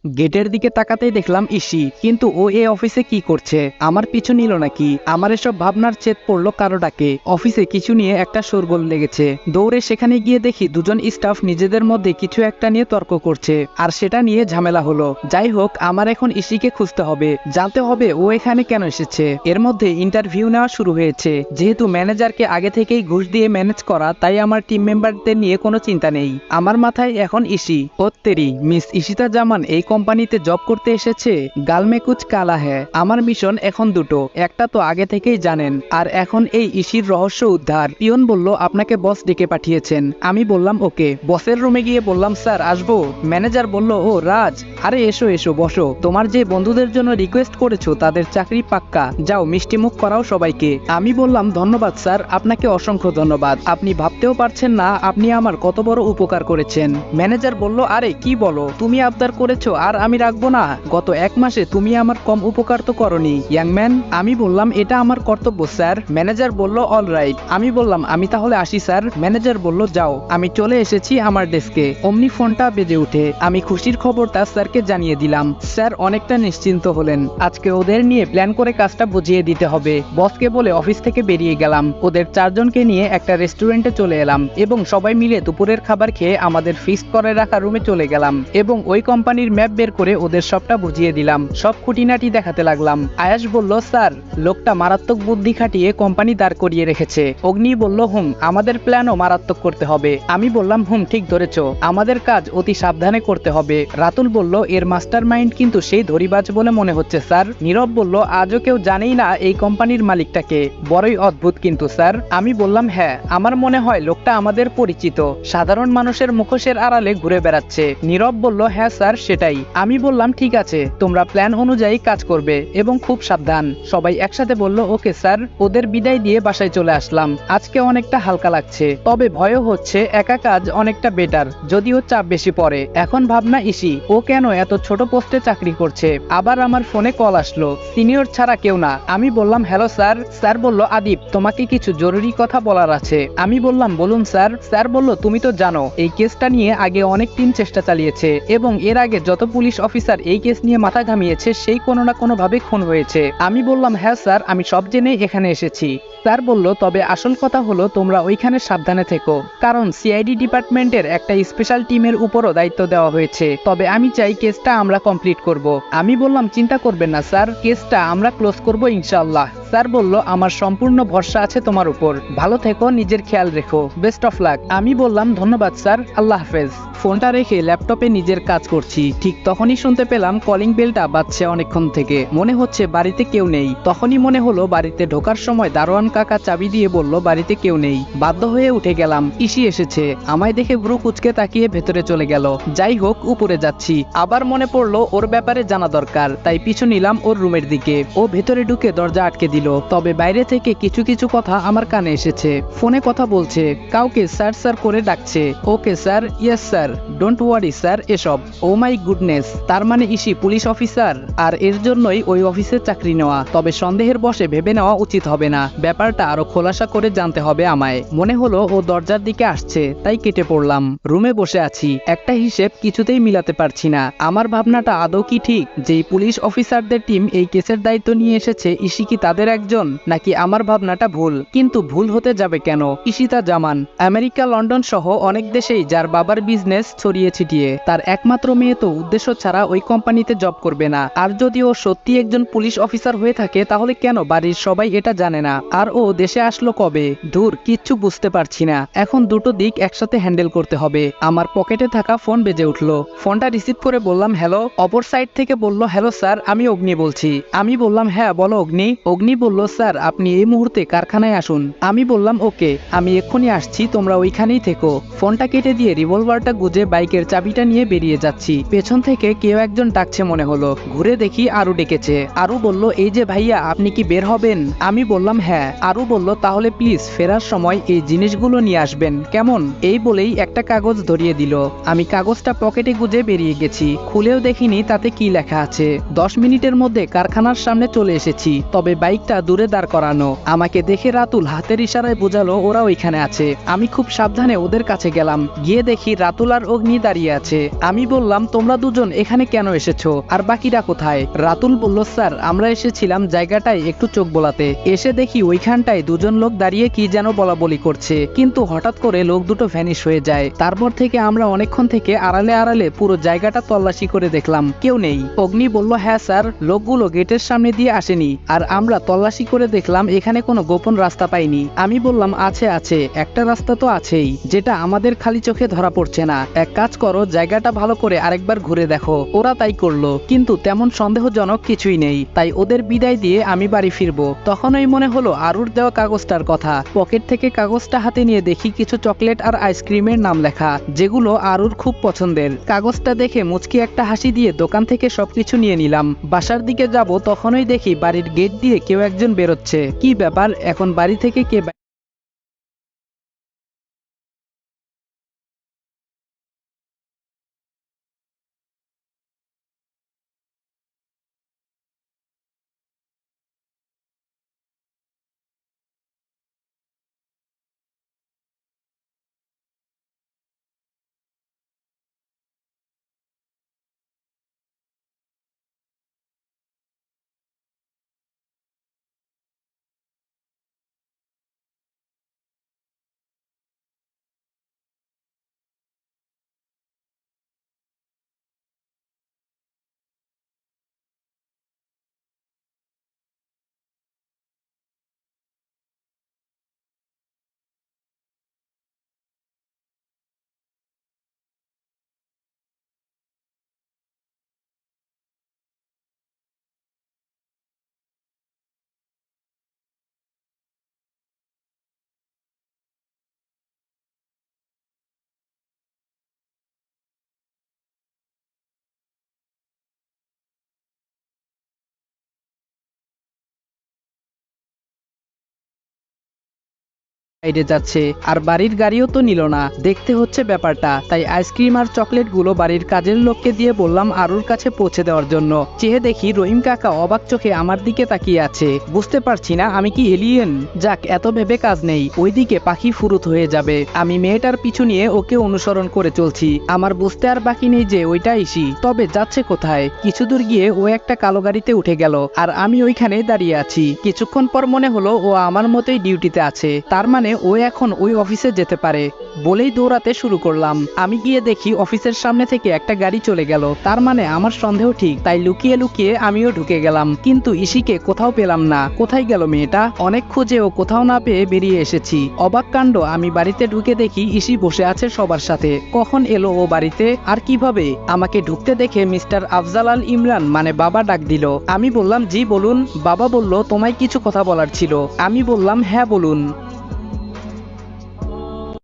গেটের দিকে তাকাতেই দেখলাম ইসি, কিন্তু ও এ অফিসে কি করছে? আমার পিছু নিল নাকি? আমার এসব ভাবনার চেত পড়লো কারো ডাকে। অফিসে কিছু নিয়ে একটা শোরগোল লেগেছে। দৌড়ে সেখানে গিয়ে দেখি দুজন স্টাফ নিজেদের মধ্যে কিছু একটা নিয়ে তর্ক করছে, আর সেটা নিয়ে ঝামেলা হলো। যাই হোক, আমার এখন ইসিকে খুঁজতে হবে, জানতে হবে ও এখানে কেন এসেছে। এর মধ্যে ইন্টারভিউ নেওয়া শুরু হয়েছে। যেহেতু ম্যানেজারকে আগে থেকেই ঘুষ দিয়ে ম্যানেজ করা, তাই আমার টিম মেম্বারদের নিয়ে কোনো চিন্তা নেই। আমার মাথায় এখন ইসি। ওত্তেরি, মিস ইশিতা জামান এই কোম্পানিতে জব করতে এসেছে। গালমে কুচ কালা হ্যায়। আমার মিশন এখন দুটো, একটা তো আগে থেকেই জানেন, আর এখন এই ইসির রহস্য উদ্ধার। পিয়ন বলল আপনাকে বস ডেকে পাঠিয়েছেন। আমি বললাম ওকে। বসের রুমে গিয়ে বললাম স্যার আসবো? ম্যানেজার বলল ও রাজ, আরে এসো এসো বসো। তোমার যে বন্ধুদের জন্য রিকোয়েস্ট করেছো তাদের চাকরি পাক্কা, যাও মিষ্টি মুখ করাও সবাইকে। আমি বললাম ধন্যবাদ স্যার, আপনাকে অসংখ্য ধন্যবাদ। আপনি ভাবতেও পারছেন না আপনি আমার কত বড় উপকার করেছেন। ম্যানেজার বলল আরে কি বলো, তুমি আবদার করেছো আর আমি রাখবো না? গত এক মাসে তুমি আমার কম উপকার তো করনি ইয়াংম্যান। আমি বললাম এটা আমার কর্তব্য স্যার। ম্যানেজার বলল অল রাইট। আমি বললাম আমি তাহলে আসি স্যার। ম্যানেজার বলল যাও। আমি চলে এসেছি আমার ডেস্কে। অমনি ফোনটা বেজে ওঠে। আমি খুশির খবরটা স্যারকে জানিয়ে দিলাম। স্যার অনেকটা নিশ্চিন্ত হলেন। আজকে ওদের নিয়ে প্ল্যান করে কাজটা বুঝিয়ে দিতে হবে। বসকে বলে অফিস থেকে বেরিয়ে গেলাম। ওদের চারজনকে নিয়ে একটা রেস্টুরেন্টে চলে এলাম এবং সবাই মিলে দুপুরের খাবার খেয়ে আমাদের ফিক্সড করে রাখা রুমে চলে গেলাম এবং ওই কোম্পানির ম্যাপ বের করে ওদের সবটা বুঝিয়ে দিলাম। সব খুঁটিনাটি দেখাতে লাগলাম। আয়াস বলল স্যার, লোকটা মারাত্মক বুদ্ধি খাটিয়ে কোম্পানি দাঁড় করিয়ে রেখেছে। অগ্নি বলল আমাদের প্ল্যানও মারাত্মক করতে হবে। আমি বললাম ঠিক ধরেছো, আমাদের কাজ অতি সাবধানে করতে হবে। রাতুল বলল এর মাস্টার মাইন্ড কিন্তু সেই ধরিবাজ বলে মনে হচ্ছে স্যার। নীরব বলল আজও কেউ জানেই না এই কোম্পানির মালিকটাকে, বড়ই অদ্ভুত কিন্তু স্যার। আমি বললাম হ্যাঁ, আমার মনে হয় লোকটা আমাদের পরিচিত, সাধারণ মানুষের মুখোশের আড়ালে ঘুরে বেড়াচ্ছে। নীরব বলল হ্যাঁ স্যার সেটাই। আমি বললাম ঠিক আছে, তোমরা প্ল্যান অনুযায়ী কাজ করবে এবং খুব সাবধান। সবাই একসাথে বলল ওকে স্যার। ওদের বিদায় দিয়ে বাসায় চলে আসলাম। আজকে অনেকটা হালকা লাগছে, তবে ভয়ও হচ্ছে। একা কাজ অনেকটা বেটার, যদিও চাপ বেশি পড়ে। এখন ভাবনা ইসি, ও কেন এত ছোট পোস্টে চাকরি করছে? আবার আমার ফোনে কল আসলো, সিনিয়র ছাড়া কেউ না। আমি বললাম হ্যালো স্যার। স্যার বলল আদিপ, তোমাকে কিছু জরুরি কথা বলার আছে। আমি বললাম বলুন স্যার। স্যার বলল তুমি তো জানো এই কেসটা নিয়ে আগে অনেক টিম চেষ্টা চালিয়েছে এবং এর আগে যত পুলিশ অফিসার এই কেস নিয়ে মাথা ঘামিয়েছে সেই কোনো না কোনো ভাবে খুন হয়েছে। আমি বললাম হ্যাঁ স্যার, আমি সব জেনে এখানে এসেছি। স্যার বলল তবে আসল কথা হলো তোমরা ওইখানে সাবধানে থেকো, কারণ সিআইডি ডিপার্টমেন্টের একটা স্পেশাল টিমের উপরও দায়িত্ব দেওয়া হয়েছে। তবে আমি চাই কেসটা আমরা কমপ্লিট করব। আমি বললাম চিন্তা করবেন না স্যার, কেসটা আমরা ক্লোজ করব ইনশাআল্লাহ। স্যার বলল আমার সম্পূর্ণ ভরসা আছে তোমার উপর, ভালো থেকো, নিজের খেয়াল রেখো, বেস্ট অফ লাক। আমি বললাম ধন্যবাদ স্যার, আল্লাহ হাফেজ। ফোনটা রেখে ল্যাপটপে নিজের কাজ করছি। ঠিক তখনই শুনতে পেলাম কলিং বেলটা বাজছে অনেকক্ষণ থেকে। মনে হচ্ছে বাড়িতে কেউ নেই। তখনই মনে হলো বাড়িতে ঢোকার সময় দারোয়ান কাকা চাবি দিয়ে বলল বাড়িতে কেউ নেই। বাধ্য হয়ে উঠে গেলাম। ইসি এসেছে। আমায় দেখে ভ্রু কুচকে তাকিয়ে ভেতরে চলে গেল। যাই হোক, উপরে যাচ্ছি। আবার মনে পড়লো ওর ব্যাপারে জানা দরকার, তাই পিছু নিলাম ওর রুমের দিকে। ও ভেতরে ঢুকে দরজা আটকে দিল। তবে বাইরে থেকে কিছু কিছু কথা আমার কানে এসেছে। ফোনে কথা বলছে, কাউকে স্যার স্যার করে ডাকছে। Okay sir, yes sir, don't worry sir, এসব। ও মাই গুডনেস, তার মানে ইসি পুলিশ অফিসার, আর এর জন্যই ওই অফিসে চাকরি নেওয়া। তবে সন্দেহের বশে ভেবে নেওয়া উচিত হবে না, ব্যাপারটা আরো খোলাসা করে জানতে হবে আমায়। মনে হলো ও দরজার দিকে আসছে, তাই কেটে পড়লাম। রুমে বসে আছি, একটা হিসেব কিছুতেই মিলাতে পারছি না। আমার ভাবনাটা আদৌ কি ঠিক? যেই পুলিশ অফিসারদের টিম এই কেসের দায়িত্ব নিয়ে এসেছে, ইসি কি তাদের একজন, নাকি আমার ভাবনাটা ভুল? কিন্তু ভুল হতে যাবে কেন? ইশিতা জামান আমেরিকা, লন্ডন সহ অনেক দেশেই যার বাবার বিজনেস ছড়িয়ে ছিটিয়ে। তার একমাত্র মেয়ে তো উদ্দেশ্য ছাড়া ওই কোম্পানিতে জব করবে না। আর যদি ও সত্যি একজন পুলিশ অফিসার হয়ে থাকে, তাহলে কেন বাড়ির সবাই এটা জানে না? আর ও দেশে আসলো কবে? দূর, কিচ্ছু বুঝতে পারছি না। এখন দুটো দিক একসাথে হ্যান্ডেল করতে হবে। আমার পকেটে থাকা ফোন বেজে উঠলো। ফোনটা রিসিভ করে বললাম হ্যালো। অপর সাইড থেকে বলল হ্যালো স্যার, আমি অগ্নি বলছি। আমি বললাম হ্যাঁ বলো অগ্নি। অগ্নি বলল স্যার আপনি এই মুহূর্তে কারখানায় আসুন। আমি বললাম ওকে, আমি এক্ষুনি আসছি, তোমরা ওইখানেই থেকো। ফোনটা কেটে দিয়ে রিভলভারটা গুজে বাইকের চাবিটা নিয়ে বেরিয়ে যাচ্ছি। পেছন থেকে কেউ একজন ডাকছে মনে হলো। ঘুরে দেখি আরু ডেকেছে। আরু বলল এই যে ভাইয়া, আপনি কি বের হবেন? আমি বললাম হ্যাঁ। আরু বলল, তাহলে প্লিজ ফেরার সময় এই জিনিসগুলো নিয়ে আসবেন, কেমন? এই বলেই একটা কাগজ ধরিয়ে দিল। আমি কাগজটা পকেটে গুজে বেরিয়ে গেছি। খুলেও দেখিনি তাতে কি লেখা আছে। 10 মিনিটের মধ্যে কারখানার সামনে চলে এসেছি, তবে বাইকটা দূরে দাঁড় করানো। আমাকে দেখে রাতুল হাতের ইশারায় বোঝালো ওরা ওইখানে আছে। আমি খুব সাবধানে ওদের কাছে গেলাম। গিয়ে দেখি রাতুল আর অগ্নি দাঁড়িয়ে আছে। আমি বললাম, তোমরা দুজন এখানে কেন এসেছো, আর বাকিরা কোথায়? রাতুল বলল, স্যার আমরা এসেছিলাম জায়গাটায় একটু চোখ বোলাতে। এসে দেখি ওইখানটায় দুজন লোক দাঁড়িয়ে কি যেন বলাবলি করছে, কিন্তু হঠাৎ করে লোক দুটো ভ্যানিশ হয়ে যায়। তারপর থেকে আমরা অনেকক্ষণ থেকে আড়ালে আড়ালে পুরো জায়গাটা তল্লাশি করে দেখলাম, কেউ নেই। অগ্নি বলল, হ্যাঁ স্যার, লোকগুলো গেটের সামনে দিয়ে আসেনি, আর আমরা তল্লাশি করে দেখলাম এখানে কোনো গোপন রাস্তা পাইনি। আমি বললাম, আছে একটা রাস্তা তো আছেই, যেটা আমাদের খালি চোখে ধরা পড়ছে না। এক কাজ করো, জায়গাটা ভালো করে আরেকবার ঘুরে দেখো। ওরা তাই করলো, কিন্তু তেমন সন্দেহজনক কিছুই নেই। তাই ওদের বিদায় দিয়ে আমি বাড়ি ফিরবো। তখনই মনে হলো আরুর দেওয়া কাগজটার কথা। পকেট থেকে কাগজটা হাতে নিয়ে দেখি কিছু চকলেট আর আইসক্রিমের নাম লেখা, যেগুলো আরুর খুব পছন্দের। কাগজটা দেখে মুচকি একটা হাসি দিয়ে দোকান থেকে সবকিছু নিয়ে নিলাম। বাসার দিকে যাব, তখনই দেখি বাড়ির গেট দিয়ে কেউ একজন বেরোচ্ছে। কি ব্যাপার, এখন বাড়ি থেকে কে বাইরে যাচ্ছে, আর বাড়ির গাড়িও তো নিল না। দেখতে হচ্ছে ব্যাপারটা। তাই আইসক্রিম আর চকলেটগুলো বাড়ির কাজের লোককে দিয়ে বললাম আরুর কাছে পৌঁছে দেওয়ার জন্য। চেয়ে দেখি রহিম কাকা অবাক চোখে আমার দিকে তাকিয়ে আছে। বুঝতে পারছি না আমি কি এলিয়েন। যাক, এত ভেবে কাজ নেই, ওইদিকে পাখি ফুরুত হয়ে যাবে। আমি মেয়েটার পিছু নিয়ে ওকে অনুসরণ করে চলছি। আমার বুঝতে আর বাকি নেই যে ওইটা ইসি, তবে যাচ্ছে কোথায়। কিছু দূর গিয়ে ও একটা কালো গাড়িতে উঠে গেল, আর আমি ওইখানে দাঁড়িয়ে আছি। কিছুক্ষণ পর মনে হলো ও আমার মতোই ডিউটিতে আছে, তার মানে ও এখন ওই অফিসে যেতে পারে। বলেই দৌড়াতে শুরু করলাম। আমি গিয়ে দেখি অফিসের সামনে থেকে একটা গাড়ি চলে গেল, তার মানে আমার সন্দেহ ঠিক। তাই লুকিয়ে লুকিয়ে আমিও ঢুকে গেলাম, কিন্তু ইসিকে কোথাও পেলাম না। কোথায় গেল মেয়েটা? অনেক খুঁজেও কোথাও না পেয়ে বেরিয়ে এসেছি। অবাক কাণ্ড, আমি বাড়িতে ঢুকে দেখি ইসি বসে আছে সবার সাথে। কখন এলো ও বাড়িতে, আর কিভাবে? আমাকে ঢুকতে দেখে মিস্টার আফজাল আল ইমরান মানে বাবা ডাক দিল। আমি বললাম, জি বলুন। বাবা বলল, তোমায় কিছু কথা বলার ছিল। আমি বললাম, হ্যাঁ বলুন।